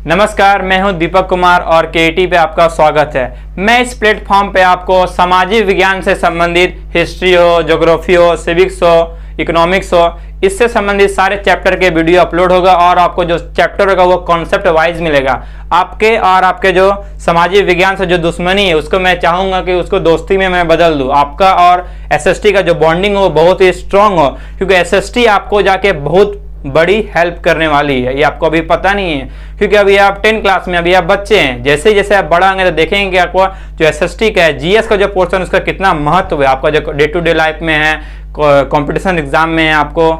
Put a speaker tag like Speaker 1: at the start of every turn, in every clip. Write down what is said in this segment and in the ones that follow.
Speaker 1: नमस्कार, मैं हूं दीपक कुमार और केईटी पे आपका स्वागत है। मैं इस प्लेटफॉर्म पे आपको सामाजिक विज्ञान से संबंधित हिस्ट्री हो, ज्योग्राफी हो, सिविक्स हो, इकोनॉमिक्स हो, इससे संबंधित सारे चैप्टर के वीडियो अपलोड होगा और आपको जो चैप्टर होगा वो कॉन्सेप्ट वाइज मिलेगा। आपके और आपके जो सामाजिक विज्ञान से जो दुश्मनी है उसको मैं चाहूँगा कि उसको दोस्ती में मैं बदल दूँ। आपका और एसएसटी का जो बॉन्डिंग हो बहुत ही स्ट्रांग हो, क्योंकि एसएसटी आपको जाके बहुत बड़ी हेल्प करने वाली है। ये आपको अभी पता नहीं है, क्योंकि अभी आप 10 क्लास में, अभी आप बच्चे हैं। जैसे जैसे आप बड़ा होंगे तो देखेंगे कि आपको जो एसएसटी का है, जीएस का जो पोर्शन उसका कितना महत्व है आपका जो डे टू डे लाइफ में है, कंपटीशन एग्जाम में है आपको।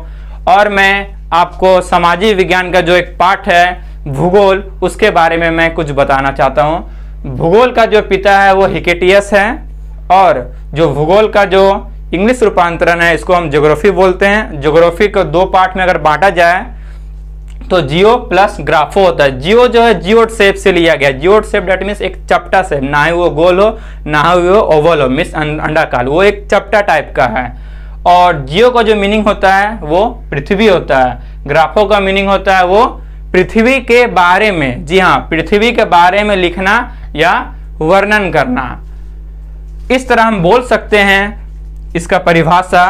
Speaker 1: और मैं आपको सामाजिक विज्ञान का जो एक पार्ट है भूगोल, उसके बारे में मैं कुछ बताना चाहता हूँ। भूगोल का जो पिता है वो हिकेटियस है, और जो भूगोल का जो इंग्लिश रूपांतरण है इसको हम ज्योग्राफी बोलते हैं। ज्योग्राफी को दो पार्ट में अगर बांटा जाए तो जियो प्लस ग्राफो होता है। जियो जो है जियोड शेप से लिया गया। जियोड शेप दैट मीन्स एक चपटा शेप, ना ही वो गोल हो ना ही वो ओवल हो, मीन्स अंडाकार, वो एक चपटा टाइप का है। और जियो का जो मीनिंग होता है वो पृथ्वी होता है। ग्राफो का मीनिंग होता है वो पृथ्वी के बारे में, जी हाँ, पृथ्वी के बारे में लिखना या वर्णन करना। इस तरह हम बोल सकते हैं इसका परिभाषा,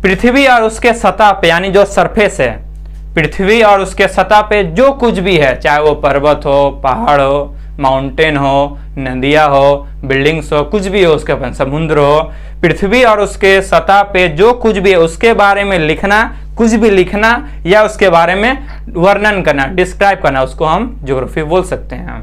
Speaker 1: पृथ्वी और उसके सतह पे, यानी जो सरफेस है, पृथ्वी और उसके सतह पे जो कुछ भी है, चाहे वो पर्वत हो, पहाड़ हो, माउंटेन हो, नदियाँ हो, बिल्डिंग्स हो, कुछ भी हो, उसके ऊपर समुद्र हो, पृथ्वी और उसके सतह पे जो कुछ भी है उसके बारे में लिखना, कुछ भी लिखना या उसके बारे में वर्णन करना, डिस्क्राइब करना, उसको हम ज्योग्राफी बोल सकते हैं।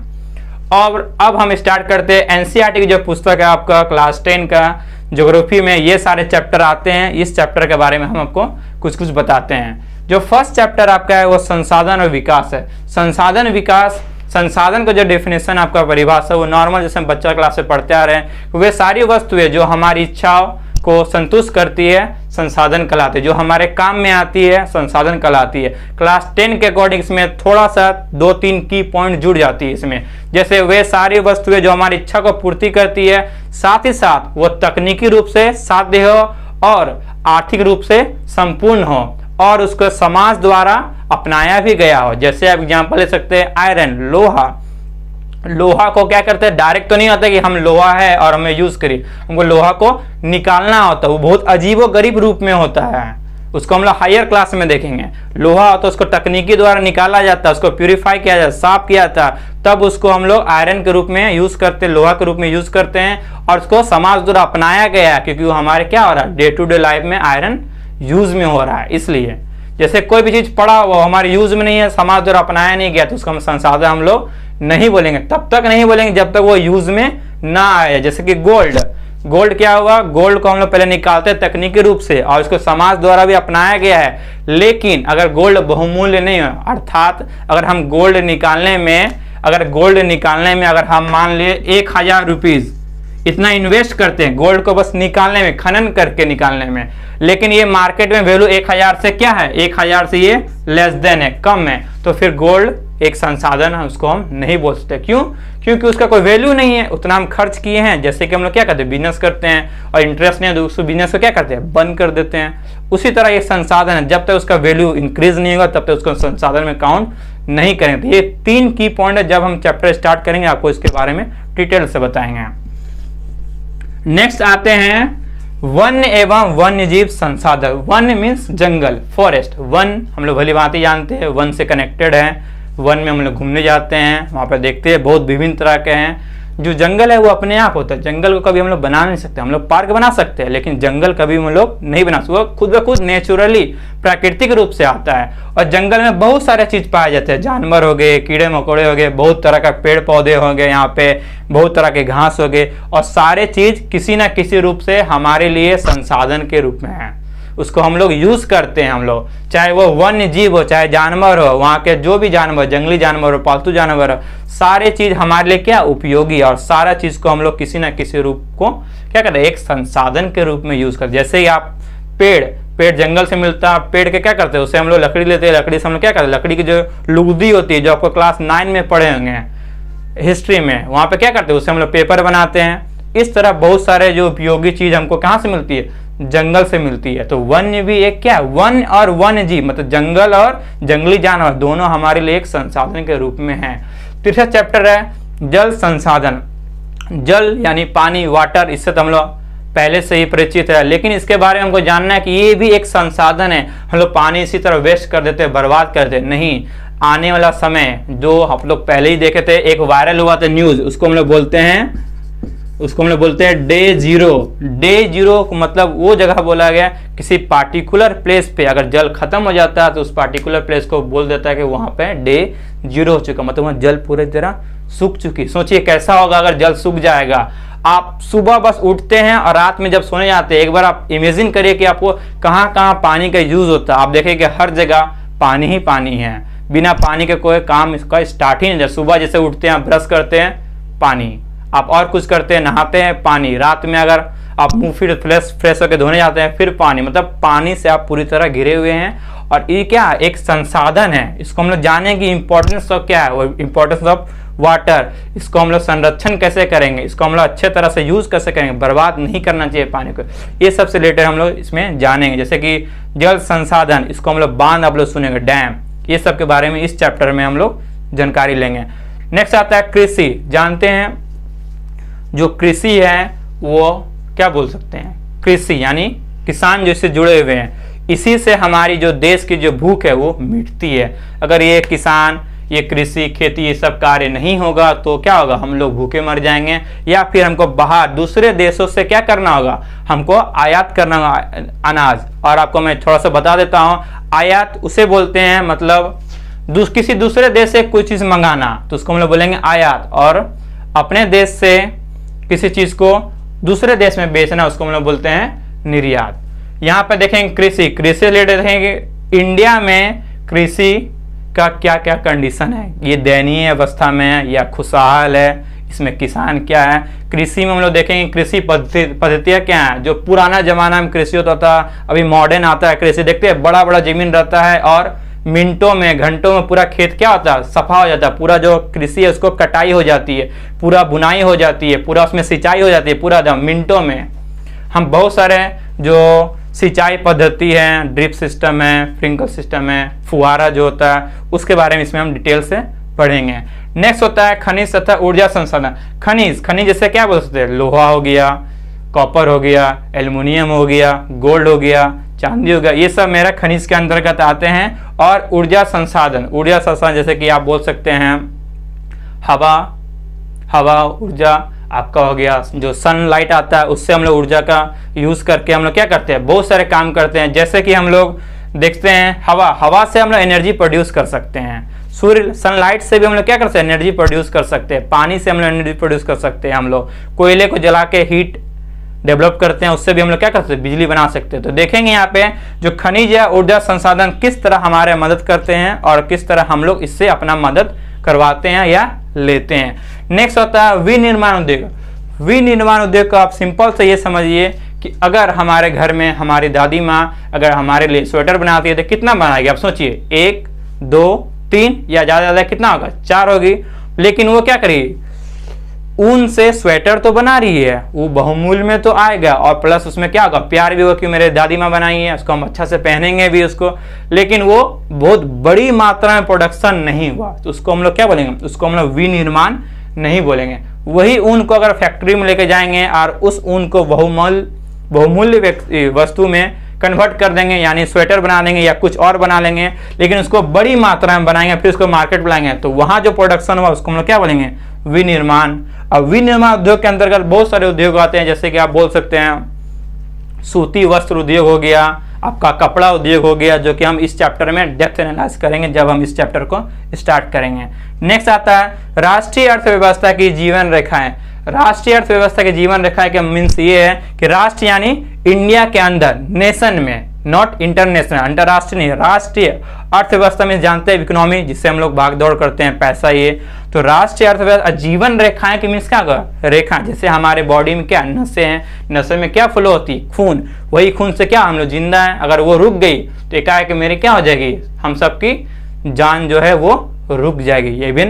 Speaker 1: और अब हम स्टार्ट करते हैं। एनसीईआरटी की जो पुस्तक है आपका क्लास 10 का ज्योग्राफी में ये सारे चैप्टर आते हैं। इस चैप्टर के बारे में हम आपको कुछ कुछ बताते हैं। जो फर्स्ट चैप्टर आपका है वो संसाधन और विकास है। संसाधन विकास, संसाधन का जो डेफिनेशन आपका परिभाषा वो नॉर्मल जैसे हम बच्चा क्लास में पढ़ते आ रहे हैं, वे सारी वस्तुएं जो हमारी इच्छाओं को संतुष्ट करती है संसाधन कहलाती है। जो हमारे काम में आती है संसाधन कहलाती है। क्लास 10 के अकॉर्डिंग इसमें थोड़ा सा 2-3 की पॉइंट जुड़ जाती है इसमें। जैसे वे सारी वस्तुएं जो हमारी इच्छा को पूर्ति करती है, साथ ही साथ वो तकनीकी रूप से साध्य हो और आर्थिक रूप से संपूर्ण हो और उसको समाज द्वारा अपनाया भी गया हो। जैसे आप एग्जाम्पल ले सकते हैं आयरन, लोहा। लोहा को क्या करते हैं, डायरेक्ट तो नहीं होता कि हम लोहा है और हमें यूज करिए, हमको लोहा को निकालना होता है। वो बहुत अजीबो गरीब रूप में होता है, उसको हम लोग हायर क्लास में देखेंगे। लोहा होता है उसको तकनीकी द्वारा निकाला जाता है, उसको प्यूरिफाई किया जाता है, साफ किया जाता है, तब उसको हम लोग आयरन के रूप में यूज करते हैं, लोहा के रूप में यूज करते हैं। और उसको समाज द्वारा अपनाया गया है, क्योंकि वो हमारे क्या हो रहा है, डे टू डे लाइफ में आयरन यूज में हो रहा है। इसलिए जैसे कोई भी चीज पड़ा हुआ हमारे यूज में नहीं है, समाज द्वारा अपनाया नहीं गया, तो उसको हम संसाधन हम लोग नहीं बोलेंगे। तब तक नहीं बोलेंगे जब तक वो यूज में ना आए। जैसे कि गोल्ड, गोल्ड क्या हुआ, गोल्ड को हम लोग पहले निकालते हैं तकनीकी रूप से और इसको समाज द्वारा भी अपनाया गया है। लेकिन अगर गोल्ड बहुमूल्य नहीं हो, अर्थात अगर हम गोल्ड निकालने में, अगर हम मान लिए 1000 रुपीज इतना इन्वेस्ट करते हैं गोल्ड को बस निकालने में, खनन करके निकालने में, लेकिन ये मार्केट में वैल्यू 1000 से क्या है, 1000 से ये लेस देन है, कम है, तो फिर गोल्ड एक संसाधन है, उसको हम नहीं बोल सकते। क्यों? क्योंकि उसका कोई वैल्यू नहीं है, उतना हम खर्च किए हैं। जैसे कि हम लोग क्या करते हैं, बिजनेस करते हैं और इंटरेस्ट नहीं है तो उस बिजनेस को क्या करते हैं, बंद कर देते हैं। उसी तरह एक संसाधन है, जब तक उसका वैल्यू इंक्रीज नहीं होगा तब तक उसको संसाधन में काउंट नहीं करेंगे। ये 3 की पॉइंट है, जब हम चैप्टर स्टार्ट करेंगे आपको इसके बारे में डिटेल से बताएंगे। नेक्स्ट आते हैं वन एवं वन्य जीव संसाधन। वन मीन्स जंगल, फॉरेस्ट। वन हम लोग भली भांति जानते हैं, वन से कनेक्टेड है। वन में हम लोग घूमने जाते हैं, वहाँ पर देखते हैं बहुत विभिन्न तरह के हैं। जो जंगल है वो अपने आप होता है, जंगल को कभी हम लोग बना नहीं सकते। हम लोग पार्क बना सकते हैं लेकिन जंगल कभी हम लोग नहीं बना सकते। वो खुद ब खुद नेचुरली प्राकृतिक रूप से आता है। और जंगल में बहुत सारे चीज पाए जाते हैं, जानवर हो गए, कीड़े मकोड़े हो गए, बहुत तरह का पेड़ पौधे हो गए, यहाँ पे बहुत तरह के घास हो गए, और सारे चीज किसी ना किसी रूप से हमारे लिए संसाधन के रूप में है। उसको हम लोग यूज करते हैं। हम लोग चाहे वो वन्य जीव हो, चाहे जानवर हो, वहाँ के जो भी जानवर, जंगली जानवर हो, पालतू जानवर हो, सारे चीज हमारे लिए क्या उपयोगी, और सारा चीज को हम लोग किसी ना किसी रूप को क्या करते हैं, एक संसाधन के रूप में यूज करते हैं। जैसे ही आप पेड़ जंगल से मिलता है, पेड़ के क्या करते हैं, उससे हम लोग लकड़ी लेते हैं, लकड़ी से हम लोग क्या करते हैं, लकड़ी की जो लुगदी होती है, जो आपको क्लास 9 में पढ़े होंगे हिस्ट्री में, वहाँ पे क्या करते हैं, उससे हम लोग पेपर बनाते हैं। इस तरह बहुत सारे जो उपयोगी चीज हमको कहाँ से मिलती है, जंगल से मिलती है। तो वन्य भी एक क्या है, वन और वन्य जीव मतलब जंगल और जंगली जानवर दोनों हमारे लिए एक संसाधन के रूप में है। तीसरा चैप्टर है जल संसाधन। जल यानी पानी, वाटर, इससे तो हम लोग पहले से ही परिचित है, लेकिन इसके बारे में हमको जानना है कि ये भी एक संसाधन है। हम लोग पानी इसी तरह वेस्ट कर देते, बर्बाद कर देते नहीं। आने वाला समय जो हम लोग पहले ही देखे थे, एक वायरल हुआ था न्यूज, उसको हम लोग बोलते हैं डे जीरो। डे जीरो को मतलब वो जगह बोला गया किसी पार्टिकुलर प्लेस पे अगर जल खत्म हो जाता है तो उस पार्टिकुलर प्लेस को बोल देता है कि वहां पे डे जीरो हो चुका, मतलब वहां जल पूरी तरह सूख चुकी। सोचिए कैसा होगा अगर जल सूख जाएगा। आप सुबह बस उठते हैं और रात में जब सोने जाते हैं, एक बार आप इमेजिन करिए कि आपको कहाँ कहाँ पानी का यूज होता है। आप देखें कि हर जगह पानी ही पानी है, बिना पानी के कोई काम इसका स्टार्ट ही नहीं। सुबह जैसे उठते हैं, ब्रश करते हैं, पानी, आप और कुछ करते हैं, नहाते हैं, पानी, रात में अगर आप मुंह फिर फ्रेश होकर धोने जाते हैं, फिर पानी, मतलब पानी से आप पूरी तरह घिरे हुए हैं। और ये क्या एक संसाधन है, इसको हम लोग जाने की इंपॉर्टेंस ऑफ क्या है, वो इंपॉर्टेंस ऑफ वाटर। इसको हम लोग संरक्षण कैसे करेंगे, इसको हम लोग अच्छे तरह से यूज कैसे करेंगे, बर्बाद नहीं करना चाहिए पानी को, ये सबसे रिलेटेड हम लोग इसमें जानेंगे। जैसे कि जल संसाधन, इसको हम लोग बांध आप लोग सुनेंगे, डैम, ये सब के बारे में इस चैप्टर में हम लोग जानकारी लेंगे। नेक्स्ट आता है कृषि। जानते हैं जो कृषि है वो क्या बोल सकते हैं, कृषि यानी किसान जो इससे जुड़े हुए हैं, इसी से हमारी जो देश की जो भूख है वो मिटती है। अगर ये किसान, ये कृषि, खेती, ये सब कार्य नहीं होगा तो क्या होगा, हम लोग भूखे मर जाएंगे, या फिर हमको बाहर दूसरे देशों से क्या करना होगा, हमको आयात करना होगा अनाज। और आपको मैं थोड़ा सा बता देता हूँ, आयात उसे बोलते हैं मतलब किसी दूसरे देश से कोई चीज मंगाना, तो उसको हम लोग बोलेंगे आयात। और अपने देश से किसी चीज को दूसरे देश में बेचना, उसको हम लोग बोलते हैं निर्यात। यहाँ पे देखेंगे कृषि रिलेटेड देखेंगे इंडिया में कृषि का क्या क्या कंडीशन है, ये दयनीय अवस्था में है या खुशहाल है, इसमें किसान क्या है। कृषि में हम लोग देखेंगे कृषि पद्धतियाँ क्या है। जो पुराना जमाना में कृषि होता था, अभी मॉडर्न आता है कृषि। देखते हैं बड़ा बड़ा जमीन रहता है और मिनटों में, घंटों में पूरा खेत क्या होता है, सफा हो जाता है। पूरा जो कृषि है उसको कटाई हो जाती है, पूरा बुनाई हो जाती है, पूरा उसमें सिंचाई हो जाती है, पूरा मिनटों में। हम बहुत सारे जो सिंचाई पद्धति है, ड्रिप सिस्टम है, स्प्रिंकल सिस्टम है, फुहारा जो होता है, उसके बारे में इसमें हम डिटेल से पढ़ेंगे। नेक्स्ट होता है खनिज तथा ऊर्जा संसाधन। खनिज जैसे क्या बोल सकते हैं, लोहा हो गया, कॉपर हो गया, एल्युमिनियम हो गया, गोल्ड हो गया, चांदी हो गया, ये सब मेरा खनिज के अंतर्गत आते हैं। और ऊर्जा संसाधन जैसे कि आप बोल सकते हैं हवा ऊर्जा आपका हो गया, जो सनलाइट आता है उससे हम लोग ऊर्जा का यूज करके हम लोग क्या करते हैं, बहुत सारे काम करते हैं। जैसे कि हम लोग देखते हैं हवा से हम लोग एनर्जी प्रोड्यूस कर सकते हैं। सूर्य सनलाइट से भी हम लोग क्या कर सकते हैं, एनर्जी प्रोड्यूस कर सकते हैं। पानी से हम लोग एनर्जी प्रोड्यूस कर सकते हैं। हम लोग कोयले को जला के हीट डेवलप करते हैं, उससे भी हम लोग क्या कर सकते हैं, बिजली बना सकते हैं। तो देखेंगे यहाँ पे जो खनिज या ऊर्जा संसाधन किस तरह हमारे मदद करते हैं और किस तरह हम लोग इससे अपना मदद करवाते हैं या लेते हैं। नेक्स्ट होता है विनिर्माण उद्योग। विनिर्माण उद्योग को आप सिंपल से ये समझिए कि अगर हमारे घर में हमारी दादी माँ अगर हमारे लिए स्वेटर बनाती है तो कितना बनाएगी, आप सोचिए, 1 2 3 या ज्यादा कितना होगा, 4 होगी। लेकिन वो क्या करेगी, ऊन से स्वेटर तो बना रही है, वो बहुमूल्य में तो आएगा और प्लस उसमें क्या होगा, प्यार भी होगा कि मेरे दादी माँ बनाई है, उसको हम अच्छा से पहनेंगे भी उसको। लेकिन वो बहुत बड़ी मात्रा में प्रोडक्शन नहीं हुआ, तो उसको हम लोग क्या बोलेंगे, उसको हम लोग विनिर्माण नहीं बोलेंगे। वही ऊन को अगर फैक्ट्री में लेके जाएंगे और उस ऊन को बहुमूल्य वस्तु में कन्वर्ट कर देंगे, यानी स्वेटर बना देंगे या कुछ और बना लेंगे, लेकिन उसको बड़ी मात्रा में बनाएंगे, फिर उसको मार्केट बुलाएंगे, तो वहां जो प्रोडक्शन हुआ उसको हम लोग क्या बोलेंगे, विनिर्माण। अब विनिर्माण उद्योग के अंतर्गत बहुत सारे उद्योग आते हैं, जैसे कि आप बोल सकते हैं सूती वस्त्र उद्योग हो गया, आपका कपड़ा उद्योग हो गया, जो कि हम इस चैप्टर में डेप्थ एनालाइज करेंगे जब हम इस चैप्टर को स्टार्ट करेंगे। नेक्स्ट आता है राष्ट्रीय अर्थव्यवस्था की जीवन रेखाएं। राष्ट्रीय अर्थव्यवस्था की जीवन रेखाएं का मीन्स ये है कि राष्ट्र यानी इंडिया के अंदर, नेशन में, नॉट इंटरनेशनल, अंतरराष्ट्रीय नहीं, राष्ट्रीय अर्थव्यवस्था में जानते हैं इकोनॉमी, जिससे हम लोग भाग दौड़ करते हैं, पैसा ये। तो राष्ट्रीय अर्थव्यवस्था जीवन रेखाएं की मीन्स क्या होगा, रेखा, जैसे हमारे बॉडी में क्या नसें हैं, नसें में क्या फ्लो होती है, खून, वही खून से क्या हम लोग जिंदा है, अगर वो रुक गई तो एकाएक मेरी क्या हो जाएगी, हम सबकी जान जो है वो रुक जाएगी, ये भी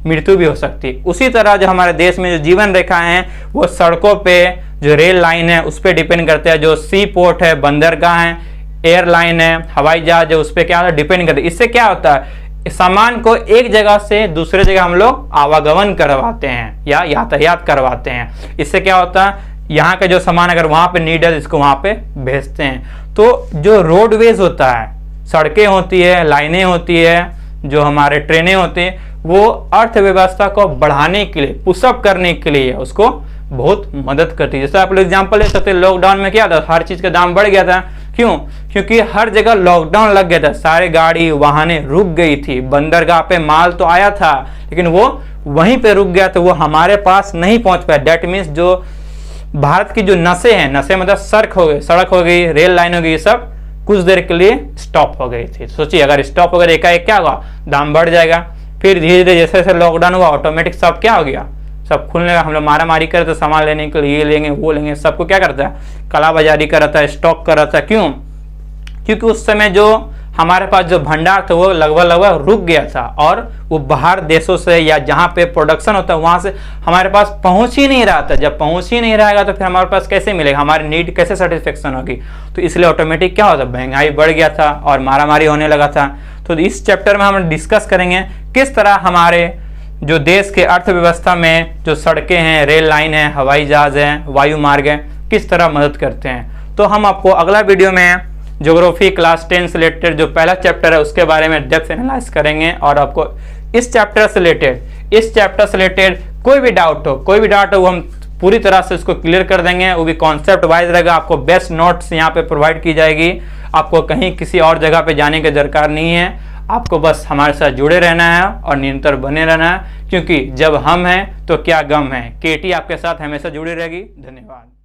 Speaker 1: मृत्यु भी हो सकती है। उसी तरह जो हमारे देश में जो जीवन रेखाएं हैं वो सड़कों पे जो रेल लाइन है उस पर डिपेंड करते हैं, जो सी पोर्ट है, बंदरगाह है, एयरलाइन है, हवाई जहाज है, उस पर क्या डिपेंड करते हैं। इससे क्या होता है, सामान को एक जगह से दूसरे जगह हम लोग आवागमन करवाते हैं या यातायात करवाते हैं। इससे क्या होता है, यहाँ का जो सामान अगर वहाँ पे नीड है इसको वहाँ पे भेजते हैं। तो जो रोडवेज होता है, सड़कें होती है, लाइनें होती है, जो हमारे ट्रेनें होती हैं, वो अर्थव्यवस्था को बढ़ाने के लिए, पुशअप करने के लिए उसको बहुत मदद करती है। जैसे आप लोग एग्जाम्पल ले सकते हैं, लॉकडाउन में क्या था, हर चीज का दाम बढ़ गया था। क्यों? क्योंकि हर जगह लॉकडाउन लग गया था, सारे गाड़ी वाहनें रुक गई थी। बंदरगाह पे माल तो आया था लेकिन वो वहीं पे रुक गया, तो वो हमारे पास नहीं पहुंच पाया। डेट मीन्स जो भारत की जो नसें हैं, नसें मतलब सड़क हो गई, रेल लाइन हो गई, ये सब कुछ देर के लिए स्टॉप हो गई थी। सोचिए अगर स्टॉप हो गया, एकाएक क्या होगा, दाम बढ़ जाएगा। फिर धीरे धीरे जैसे जैसे लॉकडाउन हुआ, ऑटोमेटिक सब क्या हो गया, सब खुलने लगा। हम लोग मारा मारी कर रहे थे सामान लेने के लिए, ये लेंगे वो लेंगे, सबको क्या करता है, काला बाजारी कर रहा था, स्टॉक कर रहा था। क्यों? क्योंकि उस समय जो हमारे पास जो भंडार था वो लगभग रुक गया था, और वो बाहर देशों से या जहाँ पे प्रोडक्शन होता है वहाँ से हमारे पास पहुँच ही नहीं रहा था। जब पहुँच ही नहीं रहेगा तो फिर हमारे पास कैसे मिलेगा, हमारी नीड कैसे सेटिस्फेक्शन होगी। तो इसलिए ऑटोमेटिक क्या होता, महंगाई बढ़ गया था और मारामारी होने लगा था। तो इस चैप्टर में हम डिस्कस करेंगे किस तरह हमारे जो देश के अर्थव्यवस्था में जो सड़कें हैं, रेल लाइन है, हवाई जहाज है, वायु मार्ग है, किस तरह मदद करते हैं। तो हम आपको अगला वीडियो में ज्योग्राफी क्लास 10 से रिलेटेड जो पहला चैप्टर है उसके बारे में डेप्थ एनालाइज करेंगे, और आपको इस चैप्टर से रिलेटेड कोई भी डाउट हो वो हम पूरी तरह से उसको क्लियर कर देंगे। वो भी कॉन्सेप्ट वाइज रहेगा। आपको बेस्ट नोट्स यहाँ पे प्रोवाइड की जाएगी। आपको कहीं किसी और जगह पे जाने की दरकार नहीं है। आपको बस हमारे साथ जुड़े रहना है और निरंतर बने रहना है, क्योंकि जब हम हैं तो क्या गम है। केटी आपके साथ हमेशा जुड़ी रहेगी। धन्यवाद।